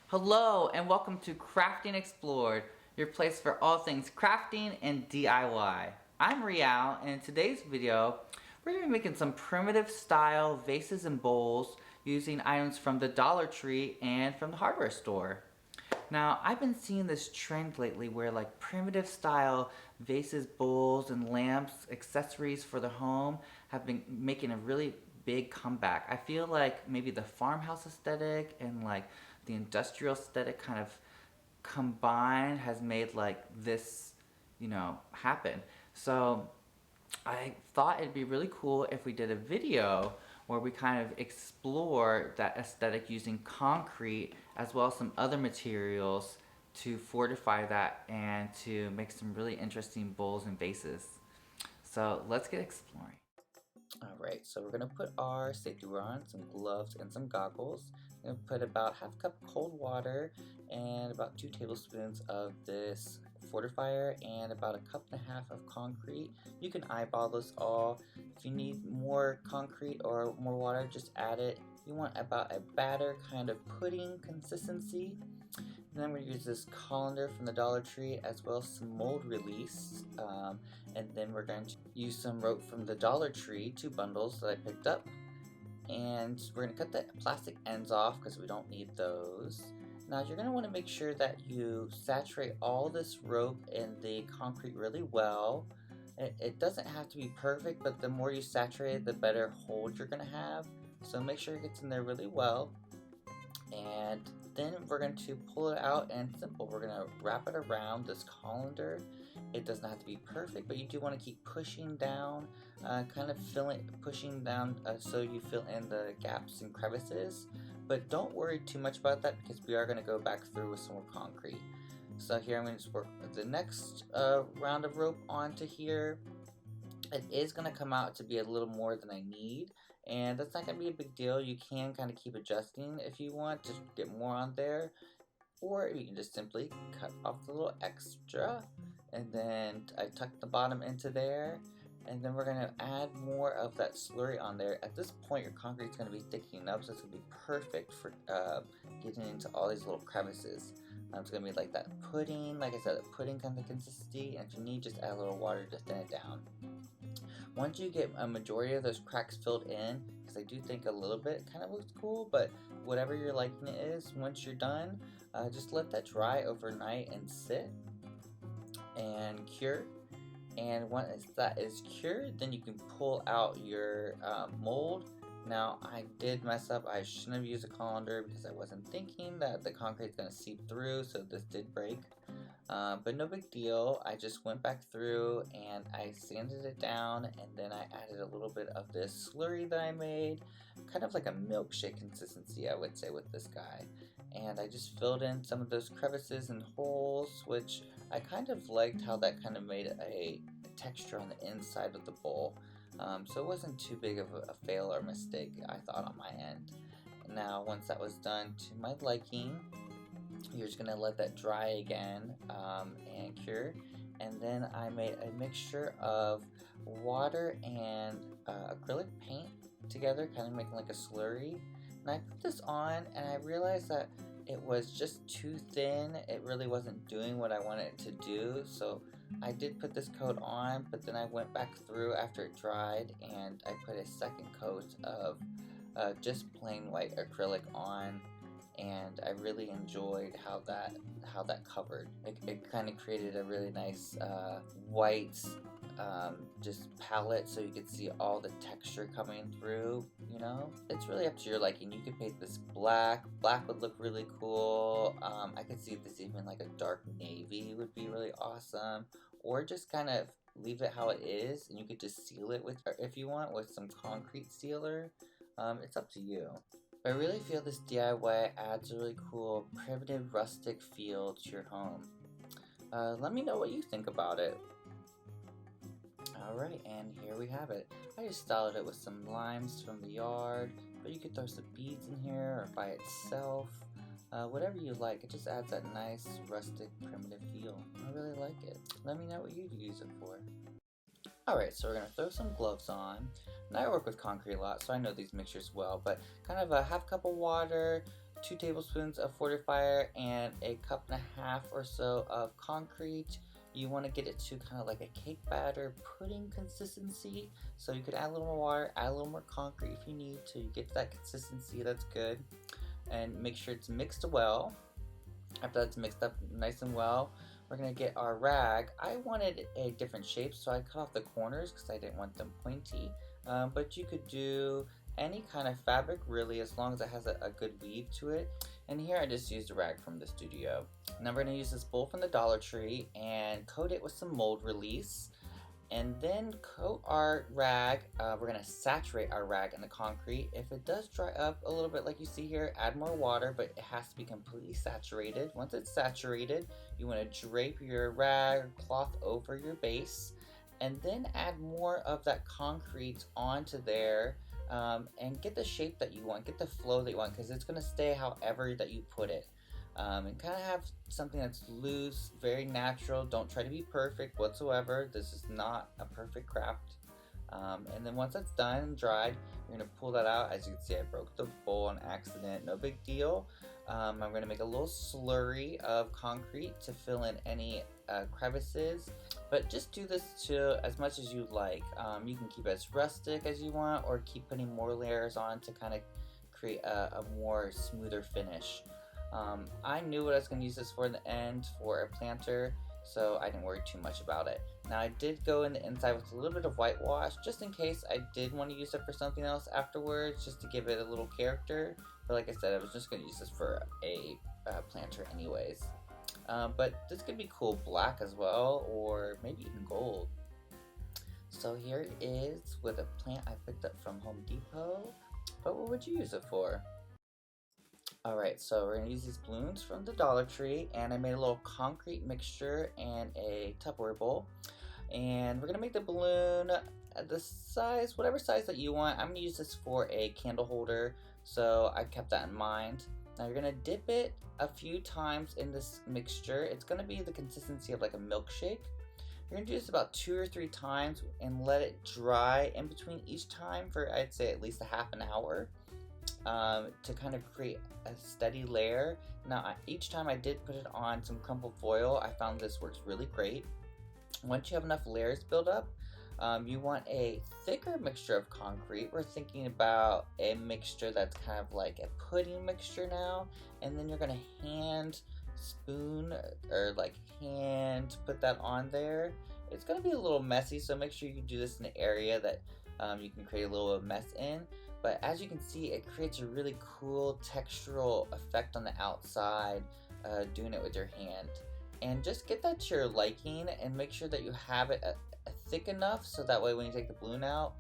Hello and welcome to Crafting Explored, your place for all things crafting and DIY. I'm Rial, and in today's video, we're going to be making some primitive style vases and bowls using items from the Dollar Tree and from the hardware store. Now, I've been seeing this trend lately where like primitive style vases, bowls, and lamps, accessories for the home have been making a really big comeback. I feel like maybe the farmhouse aesthetic and like the industrial aesthetic kind of combined has made like this, happen. So I thought it'd be really cool if we did a video where we kind of explore that aesthetic using concrete as well as some other materials to fortify that and to make some really interesting bowls and vases. So let's get exploring. Alright, so we're going to put our safety wear on, some gloves and some goggles. I'm going to put about half a cup of cold water and about 2 tablespoons of this fortifier and about a cup and a half of concrete. You can eyeball this all. If you need more concrete or more water, just add it. You want about a batter kind of pudding consistency. And then we're going to use this colander from the Dollar Tree as well as some mold release. And then we're going to use some rope from the Dollar Tree, 2 bundles that I picked up. And we're going to cut the plastic ends off because we don't need those. Now you're going to want to make sure that you saturate all this rope in the concrete really well. It doesn't have to be perfect, but the more you saturate it, the better hold you're going to have. So make sure it gets in there really well. And then we're going to pull it out, and simple, we're going to wrap it around this colander. It does not have to be perfect, but you do want to keep pushing down, kind of pushing down so you fill in the gaps and crevices. But don't worry too much about that because we are going to go back through with some more concrete. So here I'm going to just work the next round of rope onto here. It is going to come out to be a little more than I need, and that's not going to be a big deal. You can kind of keep adjusting if you want to get more on there, or you can just simply cut off the little extra, and then I tuck the bottom into there, and then we're going to add more of that slurry on there. At this point your concrete is going to be thickening up, so it's going to be perfect for getting into all these little crevices. It's going to be like that pudding, like I said, a pudding kind of consistency, and if you need, just add a little water to thin it down. Once you get a majority of those cracks filled in, because I do think a little bit kind of looks cool, but whatever your liking it is, once you're done, just let that dry overnight and sit and cure. And once that is cured, then you can pull out your mold. Now, I did mess up. I shouldn't have used a colander because I wasn't thinking that the concrete is going to seep through, so this did break. But no big deal. I just went back through and I sanded it down, and then I added a little bit of this slurry that I made, kind of like a milkshake consistency, I would say, with this guy. And I just filled in some of those crevices and holes, which I kind of liked how that kind of made a texture on the inside of the bowl. So it wasn't too big of a fail or mistake, I thought, on my end. Now, once that was done to my liking, you're just gonna let that dry again and cure. And then I made a mixture of water and acrylic paint together, kind of making like a slurry. And I put this on and I realized that it was just too thin. It really wasn't doing what I wanted it to do. So I did put this coat on, but then I went back through after it dried and I put a second coat of just plain white acrylic on. And I really enjoyed how that covered. It kind of created a really nice white just palette, so you could see all the texture coming through. It's really up to your liking. You could paint this black. Black would look really cool. I could see this even like a dark navy would be really awesome, or just kind of leave it how it is, and you could just seal it with, if you want, with some concrete sealer. It's up to you. I really feel this DIY adds a really cool, primitive, rustic feel to your home. Let me know what you think about it. Alright, and here we have it. I just styled it with some limes from the yard, but you could throw some beads in here or by itself. Whatever you like, it just adds that nice, rustic, primitive feel. I really like it. Let me know what you'd use it for. Alright, so we're going to throw some gloves on. Now I work with concrete a lot, so I know these mixtures well, but kind of a half cup of water, 2 tablespoons of fortifier and a cup and a half or so of concrete. You want to get it to kind of like a cake batter pudding consistency. So you could add a little more water, add a little more concrete if you need to get to that consistency. That's good. And make sure it's mixed well. After that's mixed up nice and well, we're going to get our rag. I wanted a different shape, so I cut off the corners because I didn't want them pointy. But you could do any kind of fabric really, as long as it has a good weave to it. And here I just used a rag from the studio. Now we're going to use this bowl from the Dollar Tree and coat it with some mold release. And then coat our rag. We're going to saturate our rag in the concrete. If it does dry up a little bit like you see here, add more water, but it has to be completely saturated. Once it's saturated, you want to drape your rag or cloth over your base and then add more of that concrete onto there. And get the shape that you want, get the flow that you want, because it's going to stay however that you put it. And kind of have something that's loose, very natural. Don't try to be perfect whatsoever. This is not a perfect craft. And then once that's done and dried, you're going to pull that out. As you can see, I broke the bowl on accident. No big deal. I'm going to make a little slurry of concrete to fill in any crevices. But just do this to as much as you like. You can keep it as rustic as you want, or keep putting more layers on to kind of create a more smoother finish. I knew what I was going to use this for in the end for a planter, so I didn't worry too much about it. Now I did go in the inside with a little bit of whitewash, just in case I did want to use it for something else afterwards, just to give it a little character. But like I said, I was just going to use this for a planter anyways. But this could be cool black as well, or maybe even gold. So here it is with a plant I picked up from Home Depot. But what would you use it for? Alright, so we're going to use these balloons from the Dollar Tree, and I made a little concrete mixture and a Tupperware bowl. And we're going to make the balloon the size, whatever size that you want. I'm going to use this for a candle holder, so I kept that in mind. Now you're going to dip it a few times in this mixture. It's going to be the consistency of like a milkshake. You're going to do this about 2 or 3 times and let it dry in between each time for, I'd say, at least a half an hour. To kind of create a steady layer. Now each time I did put it on some crumpled foil, I found this works really great. Once you have enough layers built up, you want a thicker mixture of concrete. We're thinking about a mixture that's kind of like a pudding mixture now, and then you're going to hand spoon or like hand put that on there. It's going to be a little messy, so make sure you do this in an area that you can create a little mess in. But as you can see, it creates a really cool textural effect on the outside, doing it with your hand. And just get that to your liking and make sure that you have it thick enough so that way when you take the balloon out,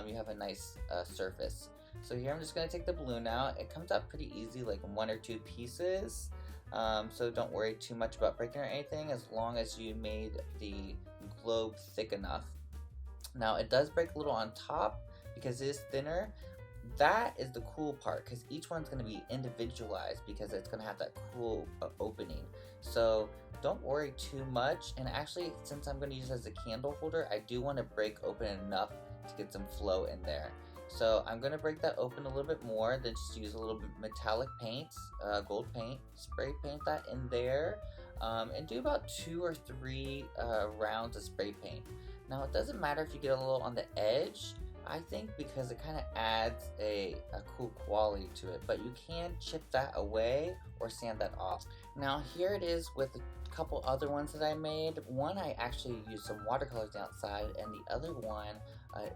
you have a nice surface. So here I'm just going to take the balloon out. It comes out pretty easy, like 1 or 2 pieces. So don't worry too much about breaking or anything, as long as you made the globe thick enough. Now it does break a little on top because it is thinner. That is the cool part, because each one's going to be individualized because it's going to have that cool opening. So don't worry too much. And actually, since I'm going to use it as a candle holder, I do want to break open enough to get some flow in there. So I'm going to break that open a little bit more, then just use a little bit metallic paint, gold paint, spray paint that in there, and do about 2 or 3 rounds of spray paint. Now it doesn't matter if you get a little on the edge, I think, because it kind of adds a cool quality to it, but you can chip that away or sand that off. Now here it is with a couple other ones that I made. One I actually used some watercolors outside, and the other one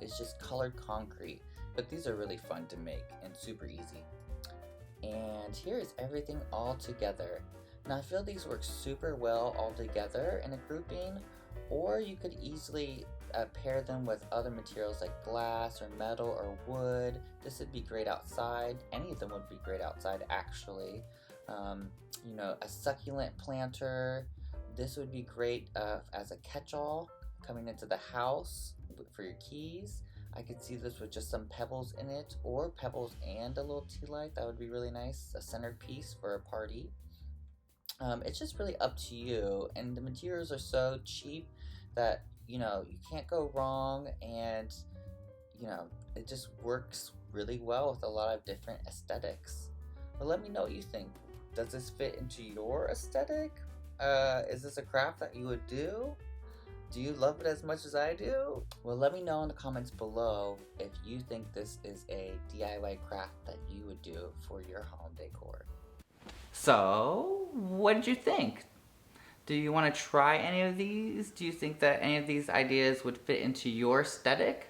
is just colored concrete. But these are really fun to make and super easy. And here is everything all together. Now I feel these work super well all together in a grouping, or you could easily pair them with other materials like glass or metal or wood. This would be great outside. Any of them would be great outside, actually. You know, a succulent planter. This would be great as a catch-all coming into the house for your keys. I could see this with just some pebbles in it, or pebbles and a little tea light. That would be really nice. A centerpiece for a party. It's just really up to you, and the materials are so cheap that, you know, you can't go wrong, and, you know, it just works really well with a lot of different aesthetics. But let me know what you think. Does this fit into your aesthetic? Is this a craft that you would do? Do you love it as much as I do? Well, let me know in the comments below if you think this is a DIY craft that you would do for your home decor. So, what did you think? Do you want to try any of these? Do you think that any of these ideas would fit into your aesthetic?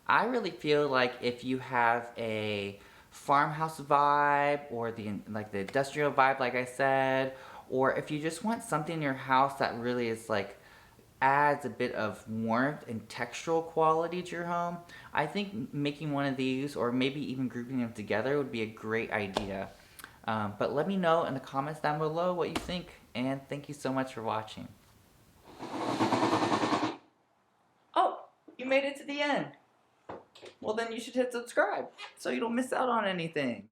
I really feel like if you have a farmhouse vibe or the industrial vibe like I said, or if you just want something in your house that really is like adds a bit of warmth and textural quality to your home, I think making one of these or maybe even grouping them together would be a great idea. But let me know in the comments down below what you think, and thank you so much for watching. Oh, you made it to the end. Well, then you should hit subscribe so you don't miss out on anything.